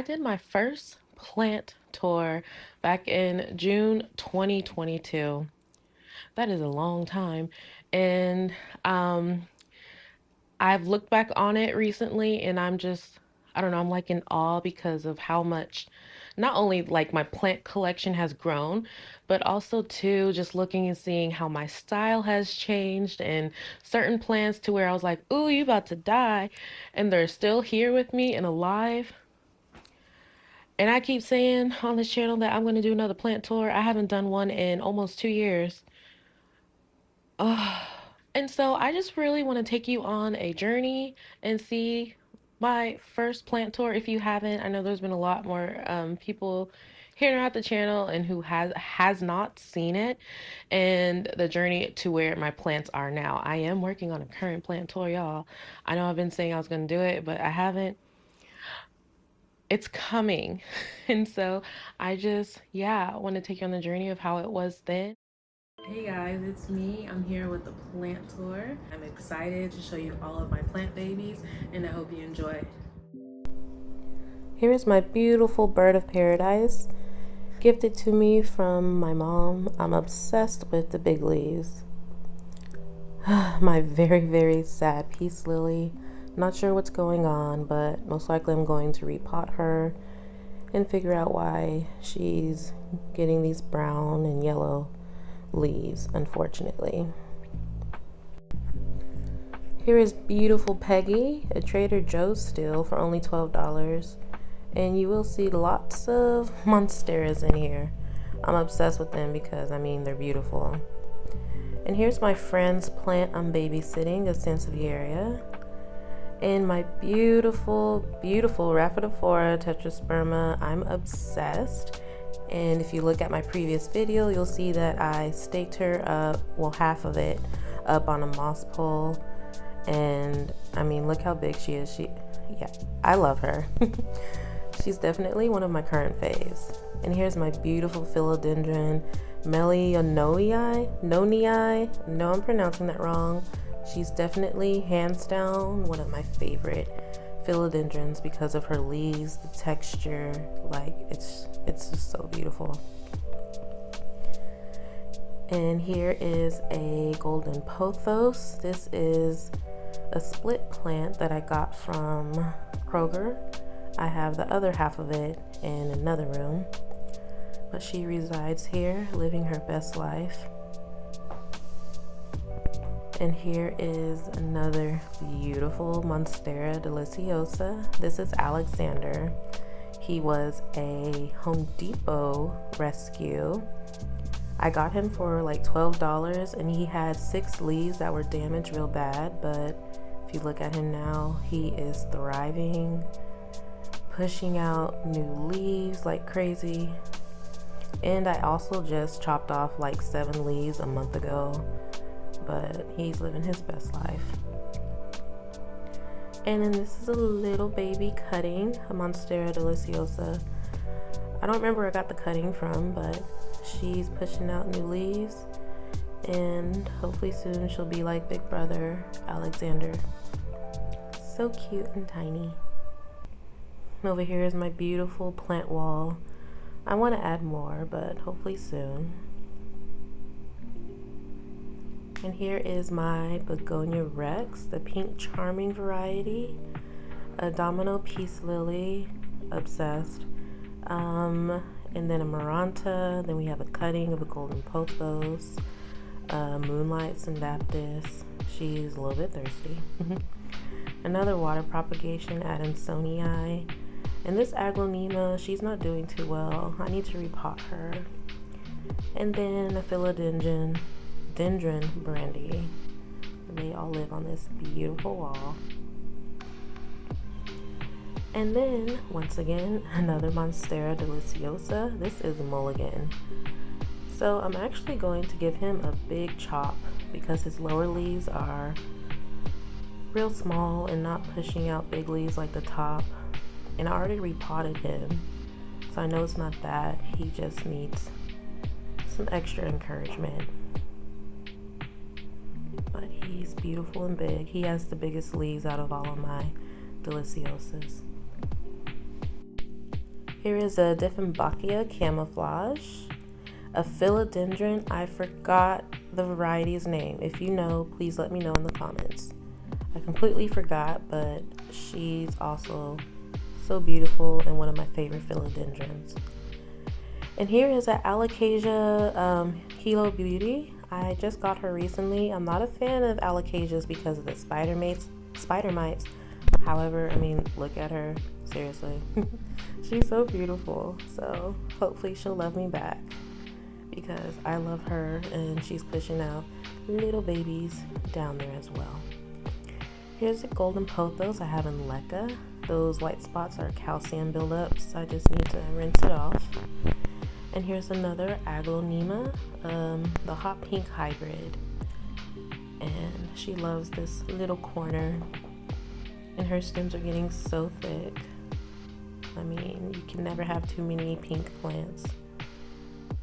did my first plant tour back in June 2022. That is a long time. And um, I've looked back on it recently and I don't know, I'm like in awe because of how much not only like my plant collection has grown, but also too just looking and seeing how my style has changed and certain plants to where I was like, ooh, you about to die. And they're still here with me and alive. And I keep saying on this channel that I'm going to do another plant tour. I haven't done one in almost 2 years. Ugh. And so I just really want to take you on a journey and see my first plant tour. If you haven't, I know there's been a lot more people here at the channel and who has not seen it, and the journey to where my plants are now. I am working on a current plant tour, y'all. I know I've been saying I was going to do it, but I haven't. It's coming. And so yeah, want to take you on the journey of how it was then. Hey guys, it's me. I'm here with the plant tour. I'm excited to show you all of my plant babies, and I hope you enjoy. Here is my beautiful bird of paradise, gifted to me from my mom. I'm obsessed with the big leaves. My very, very sad peace lily. Not sure what's going on, but most likely I'm going to repot her and figure out why she's getting these brown and yellow leaves, unfortunately. Here is beautiful Peggy, a Trader Joe's still for only $12. And you will see lots of monsteras in here. I'm obsessed with them because, I mean, they're beautiful. And here's my friend's plant I'm babysitting, a Sansevieria. And my beautiful, beautiful Rhaphidophora tetrasperma. I'm obsessed. And if you look at my previous video, you'll see that I staked her up, well, half of it, up on a moss pole. And I mean, look how big she is. Yeah, I love her. She's definitely one of my current faves. And here's my beautiful Philodendron Nonii. No, I'm pronouncing that wrong. She's definitely, hands down, one of my favorite philodendrons because of her leaves, the texture, like it's just so beautiful. And here is a golden pothos. This is a split plant that I got from Kroger. I have the other half of it in another room, but she resides here, living her best life. And here is another beautiful Monstera deliciosa. This is Alexander. He was a Home Depot rescue. I got him for like $12, and he had 6 leaves that were damaged real bad, but if you look at him now, he is thriving, pushing out new leaves like crazy. And I also just chopped off like 7 leaves a month ago, but he's living his best life. And then this is a little baby cutting, a Monstera deliciosa. I don't remember where I got the cutting from, but she's pushing out new leaves, and hopefully soon she'll be like big brother Alexander. So cute and tiny. Over here is my beautiful plant wall. I want to add more, but hopefully soon. And here is my Begonia Rex, the pink charming variety. A domino peace lily, obsessed. And then a Maranta. Then we have a cutting of a golden pothos. Moonlight syndaptis. She's a little bit thirsty. Another water propagation, Adansonii. And this Aglaonema, she's not doing too well. I need to repot her. And then a Philodendron brandy. They all live on this beautiful wall. And then, once again, another Monstera deliciosa. This is Mulligan. So I'm actually going to give him a big chop because his lower leaves are real small and not pushing out big leaves like the top. And I already repotted him, so I know it's not that. He just needs some extra encouragement. But he's beautiful and big. He has the biggest leaves out of all of my deliciosas. Here is a Dieffenbachia camouflage, a philodendron. I forgot the variety's name. If you know, please let me know in the comments. I completely forgot, but she's also so beautiful and one of my favorite philodendrons. And here is an Alocasia Kilo Beauty. I just got her recently. I'm not a fan of Alocasias because of the spider mites. However, I mean, look at her. Seriously. She's so beautiful. So hopefully she'll love me back because I love her and she's pushing out little babies down there as well. Here's the golden pothos I have in Leca. Those white spots are calcium buildups. I just need to rinse it off. And here's another Aglaonema, the hot pink hybrid. And she loves this little corner. And her stems are getting so thick. I mean, you can never have too many pink plants.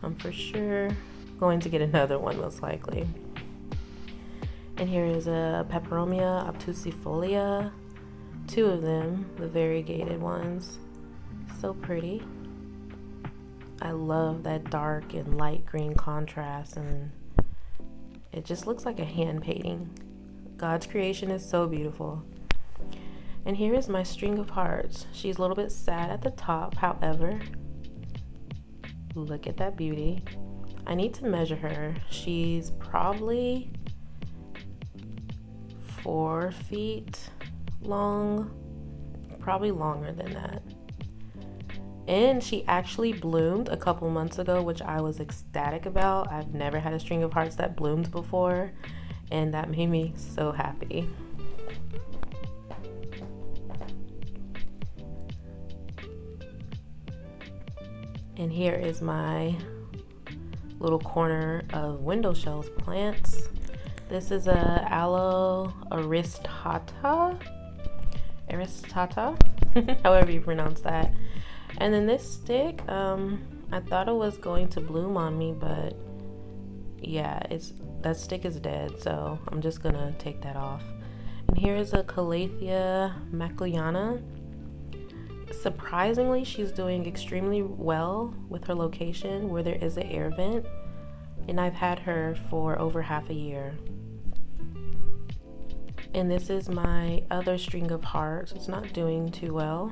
I'm for sure going to get another one most likely. And here is a Peperomia obtusifolia. Two of them, the variegated ones. So pretty. I love that dark and light green contrast, and it just looks like a hand painting. God's creation is so beautiful. And here is my string of hearts. She's a little bit sad at the top, however, look at that beauty. I need to measure her. She's probably 4 feet long, probably longer than that. And she actually bloomed a couple months ago, which I was ecstatic about. I've never had a string of hearts that bloomed before, and that made me so happy. And here is my little corner of window shells plants. This is a Aloe aristata, however you pronounce that. And then this stick, I thought it was going to bloom on me, but yeah, that stick is dead, so I'm just gonna take that off. And here is a Calathea macleana. Surprisingly, she's doing extremely well with her location where there is an air vent, and I've had her for over half a year. And this is my other string of hearts. It's not doing too well.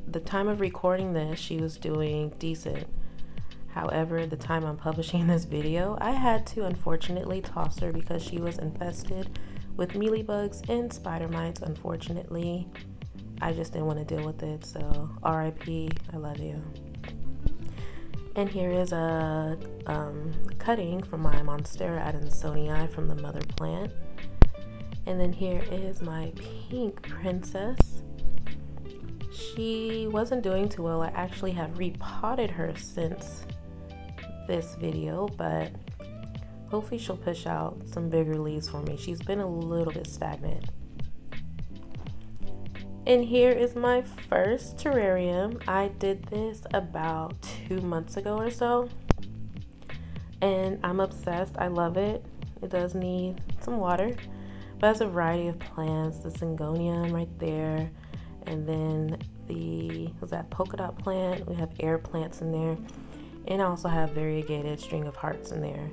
The time of recording this, she was doing decent. However, the time I'm publishing this video, I had to unfortunately toss her because she was infested with mealybugs and spider mites. Unfortunately, I just didn't want to deal with it, so RIP, I love you. And here is a cutting from my Monstera adansonii from the mother plant. And then here is my pink princess. She wasn't doing too well. I actually have repotted her since this video, but hopefully she'll push out some bigger leaves for me. She's been a little bit stagnant. And here is my first terrarium. I did this about 2 months ago or so, and I'm obsessed. I love it. It does need some water, but it has a variety of plants. The syngonium right there, and then was that polka dot plant. We have air plants in there, and I also have variegated string of hearts in there,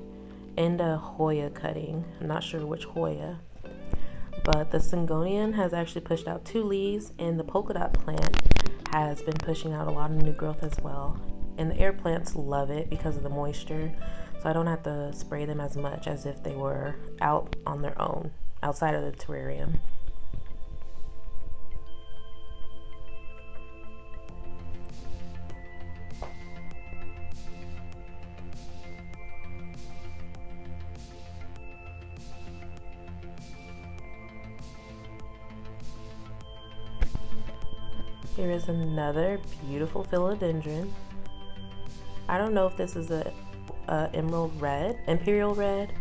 and a Hoya cutting. I'm not sure which Hoya, but the syngonium has actually pushed out 2 leaves, and the polka dot plant has been pushing out a lot of new growth as well. And the air plants love it because of the moisture, so I don't have to spray them as much as if they were out on their own outside of the terrarium. Here is another beautiful philodendron. I don't know if this is a emerald red, imperial red,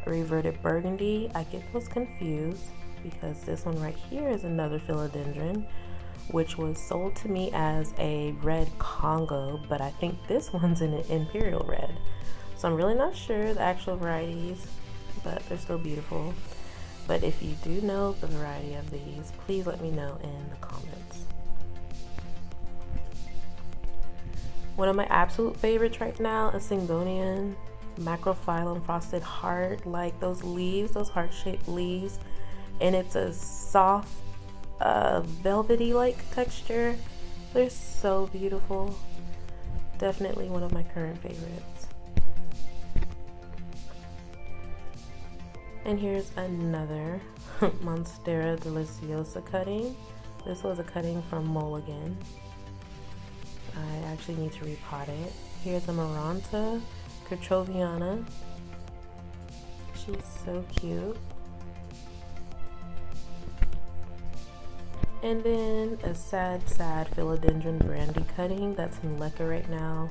or reverted burgundy. I get those confused because this one right here is another philodendron, which was sold to me as a red Congo, but I think this one's an imperial red. So I'm really not sure the actual varieties, but they're still beautiful. But if you do know the variety of these, please let me know in the comments. One of my absolute favorites right now is Syngonian Macrophyllum Frosted Heart. Like those leaves, those heart-shaped leaves, and it's a soft, velvety like texture. They're so beautiful. Definitely one of my current favorites. And here's another Monstera Deliciosa cutting. This was a cutting from Mulligan. I actually need to repot it. Here's a Maranta Kerchoviana. She's so cute. And then a sad Philodendron brandy cutting that's in Leca right now.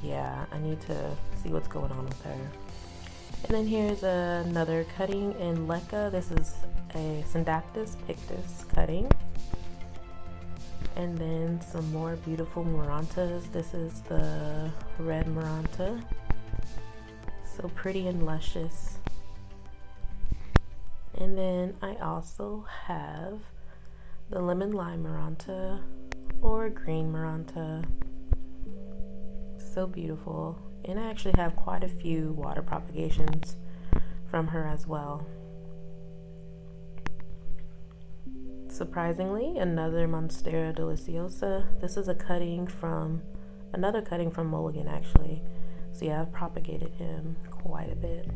Yeah, I need to see what's going on with her. And then here's another cutting in Leca. This is a Syndactys pictus cutting. And then some more beautiful Marantas. This is the red Maranta. So pretty and luscious. And then I also have the lemon lime Maranta or green Maranta. So beautiful. And I actually have quite a few water propagations from her as well. Surprisingly, another Monstera Deliciosa. This is a cutting from, another cutting from Mulligan actually. So yeah, I've propagated him quite a bit.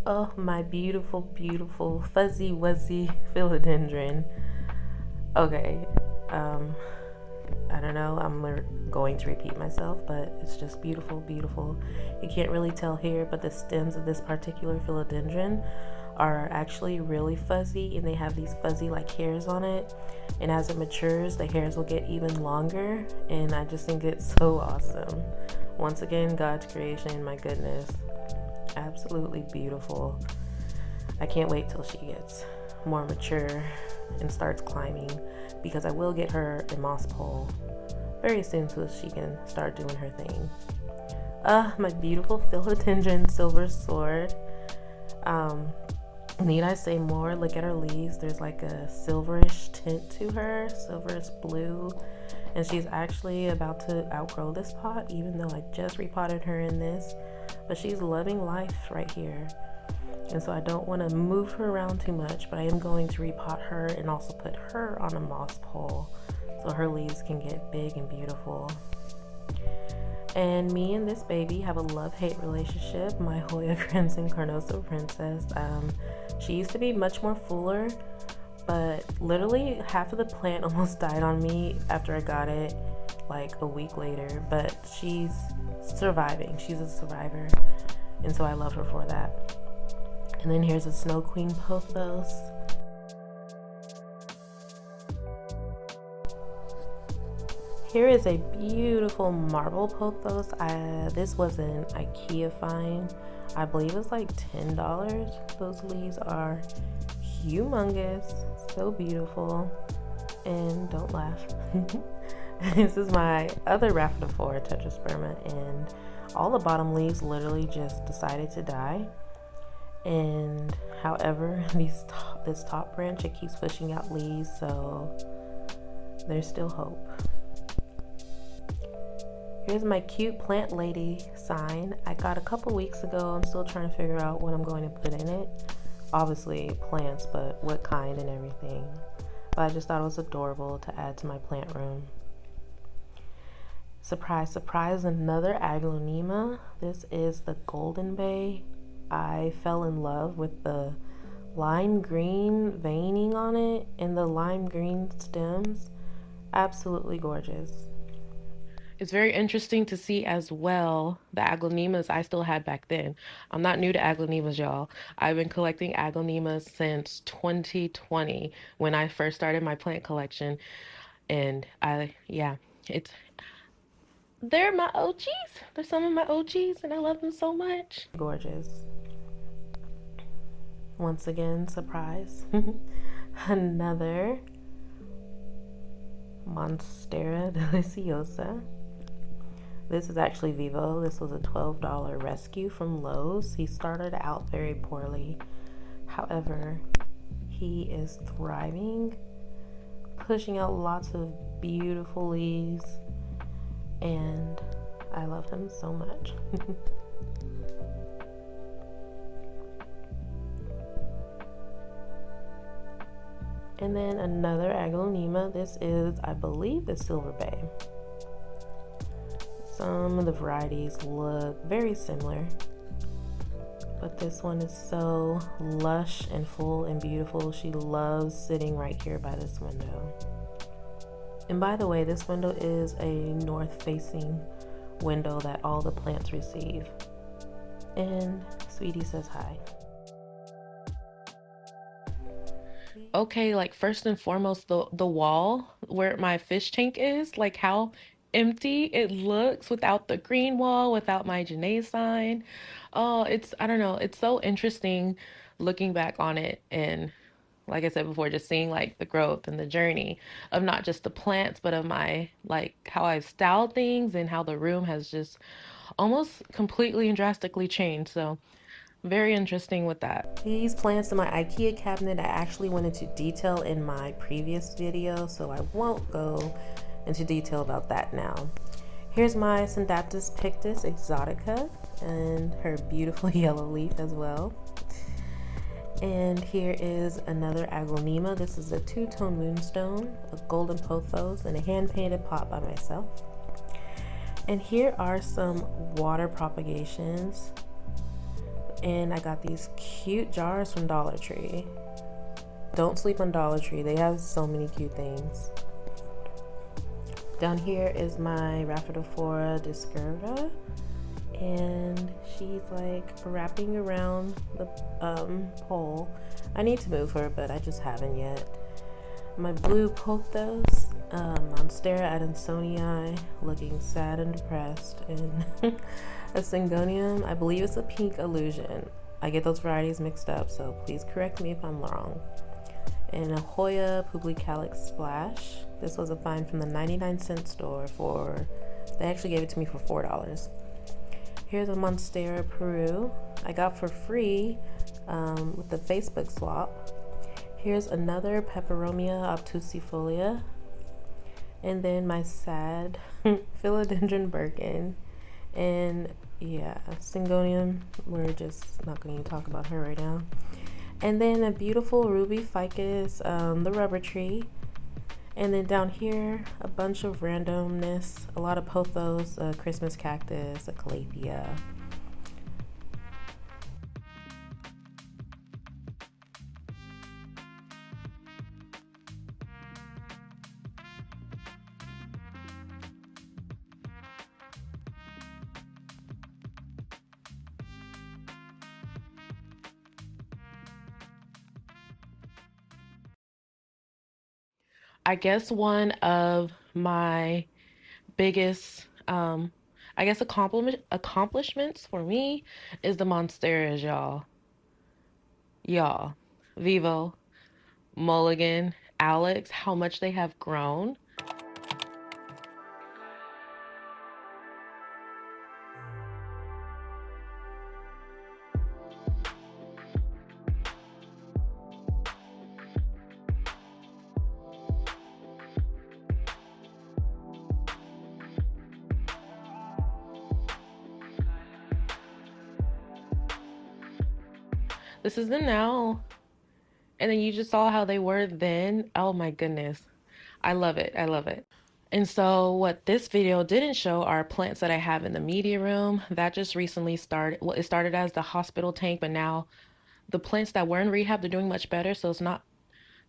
Oh, my beautiful, beautiful fuzzy wuzzy philodendron. Okay, I don't know, I'm going to repeat myself, but it's just beautiful, beautiful. You can't really tell here, but the stems of this particular philodendron are actually really fuzzy, and they have these fuzzy like hairs on it. And as it matures, the hairs will get even longer, and I just think it's so awesome. Once again, God's creation, my goodness. Absolutely beautiful. I can't wait till she gets more mature and starts climbing, because I will get her a moss pole very soon so she can start doing her thing. My beautiful philodendron silver sword. Need I say more? Look at her leaves. There's like a silverish tint to her, silverish blue, and she's actually about to outgrow this pot, even though I just repotted her in this. But she's loving life right here, and so I don't want to move her around too much, but I am going to repot her and also put her on a moss pole so her leaves can get big and beautiful. And me and this baby have a love-hate relationship. My Hoya Crimson Carnosa Princess. She used to be much more fuller, but literally half of the plant almost died on me after I got it like a week later, but she's surviving. She's a survivor, and so I love her for that. And then here's a Snow Queen Pothos. Here is a beautiful marble pothos. This was an IKEA find. I believe it was like $10. Those leaves are humongous, so beautiful. And don't laugh. This is my other Rhaphidophora tetrasperma, and all the bottom leaves literally just decided to die. And however, this top branch, it keeps pushing out leaves, so there's still hope. Here's my cute plant lady sign. I got a couple weeks ago. I'm still trying to figure out what I'm going to put in it. Obviously plants, but what kind and everything. But I just thought it was adorable to add to my plant room. Surprise, surprise, another Aglaonema. This is the Golden Bay. I fell in love with the lime green veining on it and the lime green stems. Absolutely gorgeous. It's very interesting to see as well the Aglaonemas I still had back then. I'm not new to Aglaonemas, y'all. I've been collecting Aglaonemas since 2020 when I first started my plant collection. And they're my OGs. They're some of my OGs, and I love them so much. Gorgeous. Once again, surprise. Another Monstera Deliciosa. This is actually Vivo. This was a $12 rescue from Lowe's. He started out very poorly. However, He is thriving, pushing out lots of beautiful leaves, and I love him so much. And then another Aglaonema. This is, I believe, the Silver Bay. Some of the varieties look very similar, but this one is so lush and full and beautiful. She loves sitting right here by this window. And by the way, this window is a north-facing window that all the plants receive. And Sweetie says hi. Okay, like first and foremost, the wall where my fish tank is, like how empty it looks without the green wall, without my Janae sign. Oh, I don't know, it's so interesting looking back on it, and like I said before, just seeing like the growth and the journey of not just the plants, but of my, like, how I've styled things and how the room has just almost completely and drastically changed. So very interesting with that. These plants in my IKEA cabinet, I actually went into detail in my previous video, so I won't go into detail about that now. Here's my Syndaptus pictus exotica and her beautiful yellow leaf as well. And here is another Aglaonema. This is a two-tone moonstone, a golden pothos, and a hand-painted pot by myself. And here are some water propagations. And I got these cute jars from Dollar Tree. Don't sleep on Dollar Tree. They have so many cute things. Down here is my Rhaphidophora discurva. And she's like wrapping around the pole. I need to move her, but I just haven't yet. My blue pothos, Monstera adansonii, looking sad and depressed, and a Syngonium. I believe it's a pink illusion. I get those varieties mixed up, so please correct me if I'm wrong. And a Hoya publicalis splash. This was a find from the 99-cent store they actually gave it to me for $4. Here's a Monstera Peru I got for free with the Facebook swap. Here's another Peperomia obtusifolia. And then my sad Philodendron Birkin. And yeah, Syngonium, we're just not going to talk about her right now. And then a beautiful ruby ficus, the rubber tree. And then down here, a bunch of randomness, a lot of pothos, a Christmas cactus, a calathea. I guess one of my biggest, I guess accomplishments for me is the Monsteras, y'all. Y'all, Vivo, Mulligan, Alex, how much they have grown. This is the now. And then you just saw how they were then. Oh my goodness. I love it. I love it. And so what this video didn't show are plants that I have in the media room. That just recently started. Well, it started as the hospital tank, but now the plants that were in rehab, they're doing much better. So it's not,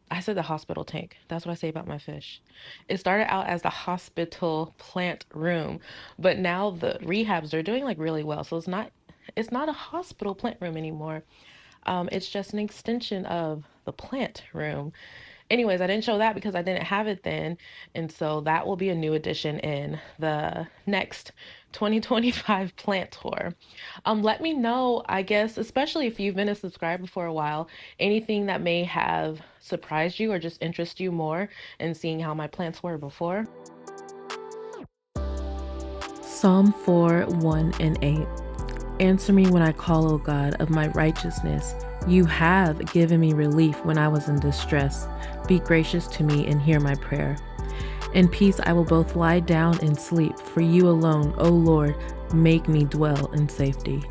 I said the hospital tank. That's what I say about my fish. It started out as the hospital plant room, but now the rehabs are doing like really well. So it's not a hospital plant room anymore. It's just an extension of the plant room. Anyways, I didn't show that because I didn't have it then. And so that will be a new addition in the next 2025 plant tour. Let me know, I guess, especially if you've been a subscriber for a while, anything that may have surprised you or just interest you more in seeing how my plants were before. Psalm 4, 1 and 8. Answer me when I call, O God, of my righteousness. You have given me relief when I was in distress. Be gracious to me and hear my prayer. In peace I will both lie down and sleep, for you alone, O Lord, make me dwell in safety.